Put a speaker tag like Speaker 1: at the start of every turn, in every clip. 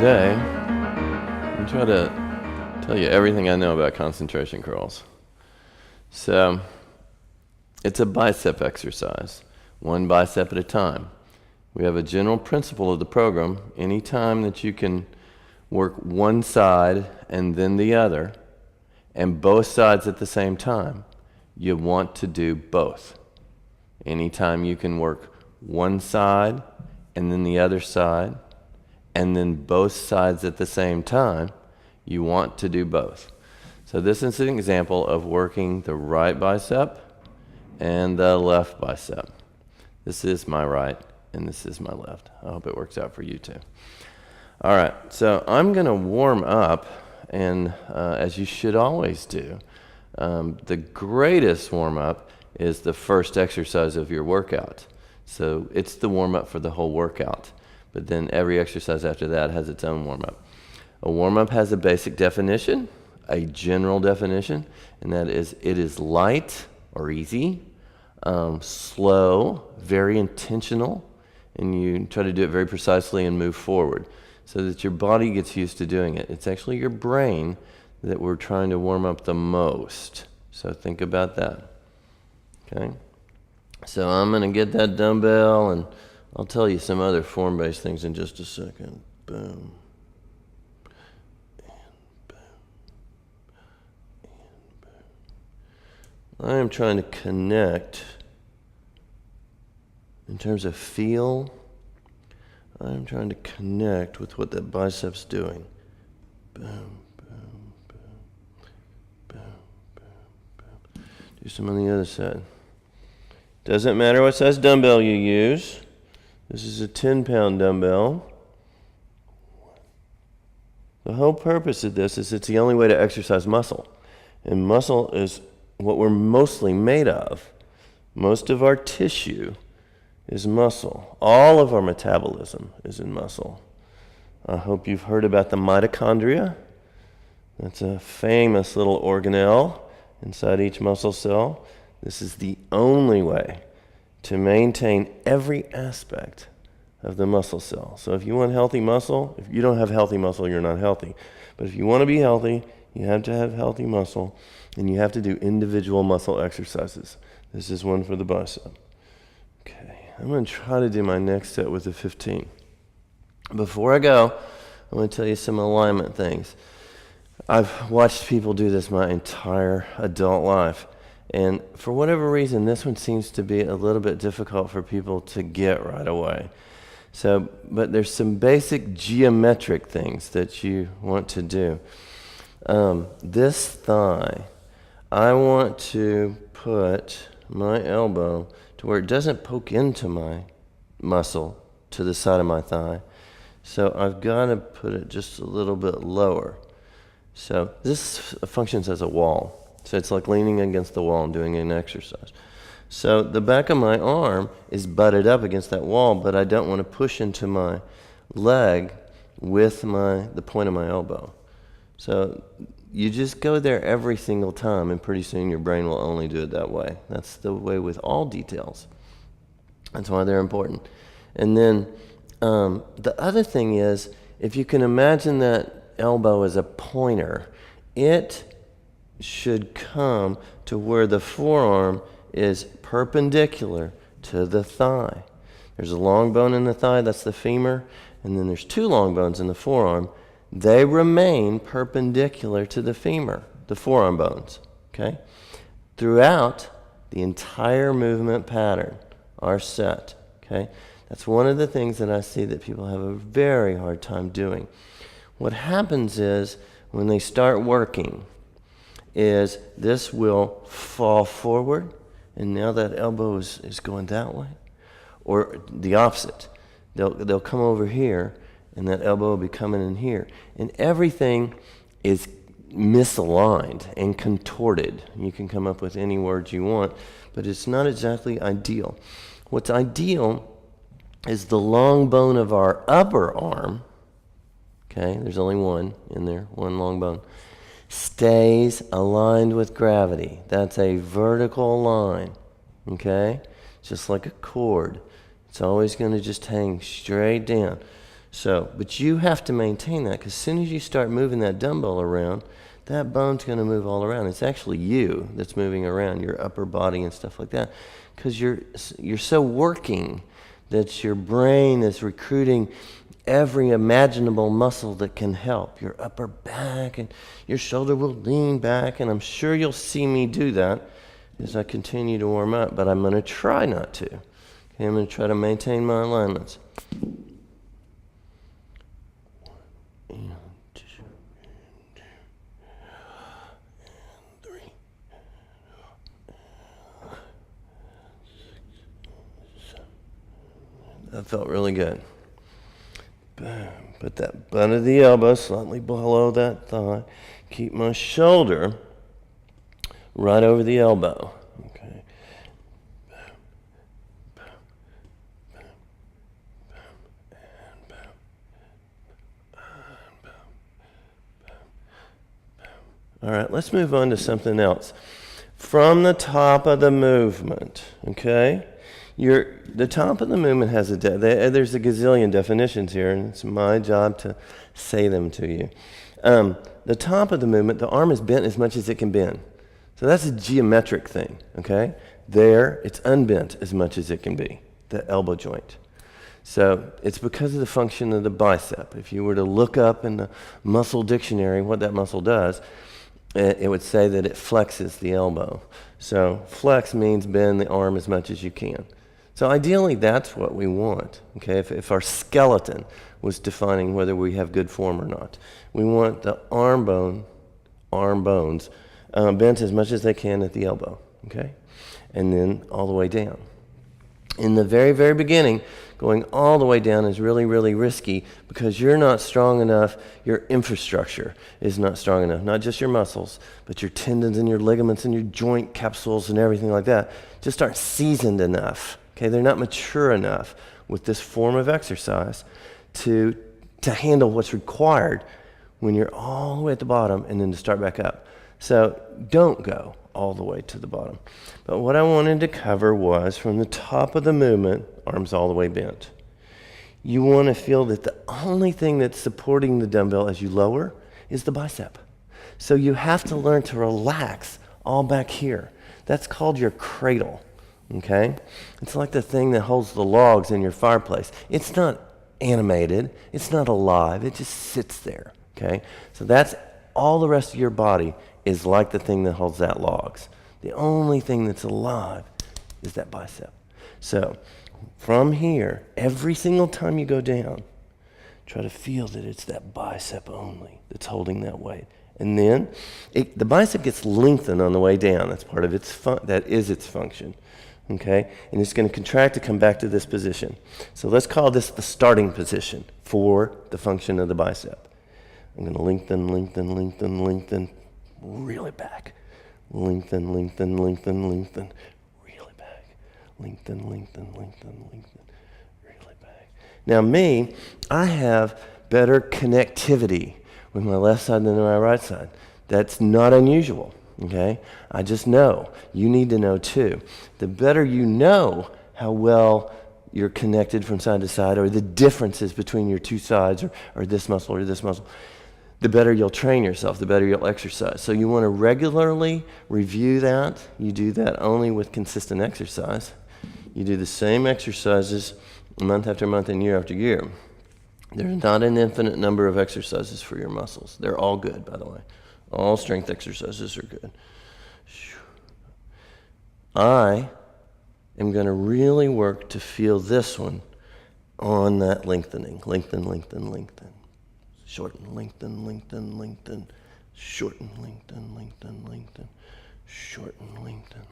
Speaker 1: Today, I'm going to try to tell you everything I know about concentration curls. So, it's a bicep exercise, one bicep at a time. We have a general principle of the program. Anytime that you can work one side and then the other, and both sides at the same time, you want to do both. Anytime you can work one side and then the other side, and then both sides at the same time, you want to do both. So this is an example of working the right bicep and the left bicep. This is my right and this is my left. I hope it works out for you too. All right, so I'm going to warm up, and as you should always do, the greatest warm up is the first exercise of your workout. So it's the warm up for the whole workout. But then every exercise after that has its own warm-up. A warm-up has a basic definition, a general definition, and that is it is light or easy, slow, very intentional, and you try to do it very precisely and move forward so that your body gets used to doing it. It's actually your brain that we're trying to warm up the most. So think about that. Okay? So I'm going to get that dumbbell, and I'll tell you some other form-based things in just a second. Boom. And boom. And boom. I am trying to connect in terms of feel. I am trying to connect with what that bicep's doing. Boom, boom, boom. Boom, boom, boom. Do some on the other side. Doesn't matter what size dumbbell you use. This is a 10-pound dumbbell. The whole purpose of this is it's the only way to exercise muscle. And muscle is what we're mostly made of. Most of our tissue is muscle. All of our metabolism is in muscle. I hope you've heard about the mitochondria. That's a famous little organelle inside each muscle cell. This is the only way to maintain every aspect of the muscle cell. So if you want healthy muscle, if you don't have healthy muscle, you're not healthy. But if you want to be healthy, you have to have healthy muscle, and you have to do individual muscle exercises. This is one for the bicep. Okay, I'm going to try to do my next set with the 15. Before I go, I'm going to tell you some alignment things. I've watched people do this my entire adult life. And for whatever reason, this one seems to be a little bit difficult for people to get right away. But there's some basic geometric things that you want to do. This thigh, I want to put my elbow to where it doesn't poke into my muscle to the side of my thigh. So I've got to put it just a little bit lower. So this functions as a wall. So it's like leaning against the wall and doing an exercise. So the back of my arm is butted up against that wall, but I don't want to push into my leg with the point of my elbow. So you just go there every single time, and pretty soon your brain will only do it that way. That's the way with all details. That's why they're important. And then the other thing is, if you can imagine that elbow as a pointer, it should come to where the forearm is perpendicular to the thigh. There's a long bone in the thigh, that's the femur, and then there's two long bones in the forearm. They remain perpendicular to the femur, the forearm bones, okay? Throughout the entire movement pattern are set, okay? That's one of the things that I see that people have a very hard time doing. What happens is when they start working, is this will fall forward, and now that elbow is going that way. Or the opposite. They'll come over here, and that elbow will be coming in here. And everything is misaligned and contorted. You can come up with any words you want, but it's not exactly ideal. What's ideal is the long bone of our upper arm, okay, there's only one in there, one long bone, stays aligned with gravity. That's a vertical line, okay? Just like a cord. It's always going to just hang straight down. So, but you have to maintain that, because as soon as you start moving that dumbbell around, that bone's going to move all around. It's actually you that's moving around, your upper body and stuff like that, because you're so working that your brain is recruiting every imaginable muscle that can help. Your upper back and your shoulder will lean back, and I'm sure you'll see me do that as I continue to warm up, but I'm going to try not to. Okay, I'm going to try to maintain my alignments. That felt really good. Put that butt of the elbow slightly below that thigh. Keep my shoulder right over the elbow. Okay. All right, let's move on to something else. From the top of the movement, okay? The top of the movement has there's a gazillion definitions here, and it's my job to say them to you. The top of the movement, the arm is bent as much as it can bend. So that's a geometric thing, okay? There, it's unbent as much as it can be, the elbow joint. So it's because of the function of the bicep. If you were to look up in the muscle dictionary what that muscle does, it would say that it flexes the elbow. So flex means bend the arm as much as you can. So ideally, that's what we want, okay? If our skeleton was defining whether we have good form or not, we want the arm bones bent as much as they can at the elbow, okay? And then all the way down. In the very, very beginning, going all the way down is really, really risky because you're not strong enough, your infrastructure is not strong enough, not just your muscles, but your tendons and your ligaments and your joint capsules and everything like that just aren't seasoned enough. Okay, they're not mature enough with this form of exercise to handle what's required when you're all the way at the bottom and then to start back up. So don't go all the way to the bottom. But what I wanted to cover was from the top of the movement, arms all the way bent. You want to feel that the only thing that's supporting the dumbbell as you lower is the bicep. So you have to learn to relax all back here. That's called your cradle. Okay? It's like the thing that holds the logs in your fireplace. It's not animated. It's not alive. It just sits there. Okay? So that's all the rest of your body is like the thing that holds that logs. The only thing that's alive is that bicep. So from here, every single time you go down, try to feel that it's that bicep only that's holding that weight. And then the bicep gets lengthened on the way down. That's part of that is its function. Okay? And it's going to contract to come back to this position. So let's call this the starting position for the function of the bicep. I'm going to lengthen, really back. Lengthen, really back. Lengthen, really back. Now me, I have better connectivity with my left side than my right side. That's not unusual. Okay? I just know. You need to know too. The better you know how well you're connected from side to side, or the differences between your two sides, or this muscle or this muscle, the better you'll train yourself, the better you'll exercise. So you want to regularly review that. You do that only with consistent exercise. You do the same exercises month after month and year after year. There's not an infinite number of exercises for your muscles. They're all good, by the way. All strength exercises are good. I am going to really work to feel this one on that lengthening. Lengthen. Shorten, lengthen. Shorten, lengthen. Shorten, lengthen.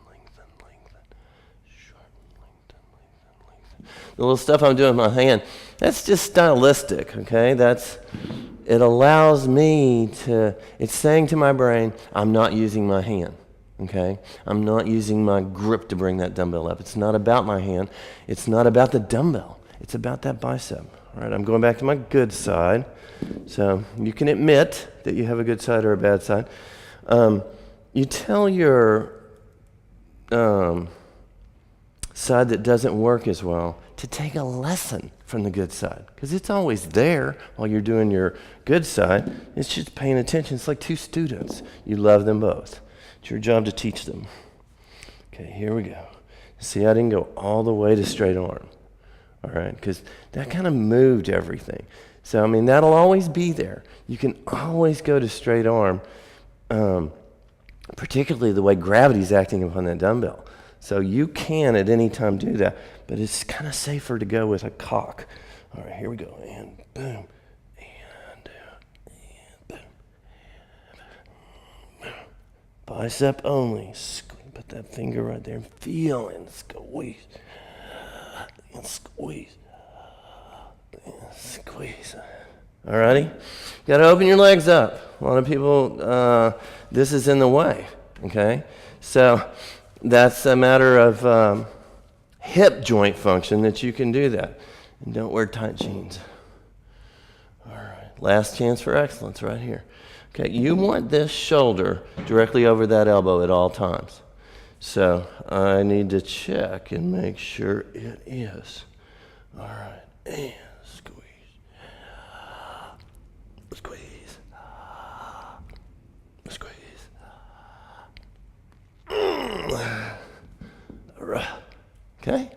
Speaker 1: The little stuff I'm doing with my hand, that's just stylistic, okay? It allows me it's saying to my brain, I'm not using my hand, okay? I'm not using my grip to bring that dumbbell up. It's not about my hand. It's not about the dumbbell. It's about that bicep, all right? I'm going back to my good side. So you can admit that you have a good side or a bad side. You tell your side that doesn't work as well, to take a lesson from the good side, because it's always there while you're doing your good side. It's just paying attention. It's like two students. You love them both. It's your job to teach them. Okay, here we go. See, I didn't go all the way to straight arm, all right, because that kind of moved everything. So, I mean, that'll always be there. You can always go to straight arm, particularly the way gravity's acting upon that dumbbell. So you can at any time do that, but it's kind of safer to go with a cock. All right, here we go, and boom, and boom, boom. Bicep only. Put that finger right there and feel and squeeze, and squeeze, and squeeze. All righty? You got to open your legs up. A lot of people, this is in the way, okay? So that's a matter of hip joint function that you can do that. And don't wear tight jeans. All right, last chance for excellence right here. Okay, you want this shoulder directly over that elbow at all times. So I need to check and make sure it is. All right, and squeeze. Squeeze. Squeeze. Okay?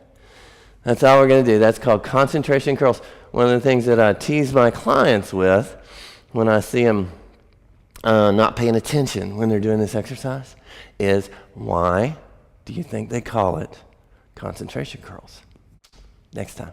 Speaker 1: That's all we're going to do. That's called concentration curls. One of the things that I tease my clients with when I see them not paying attention when they're doing this exercise is, why do you think they call it concentration curls? Next time.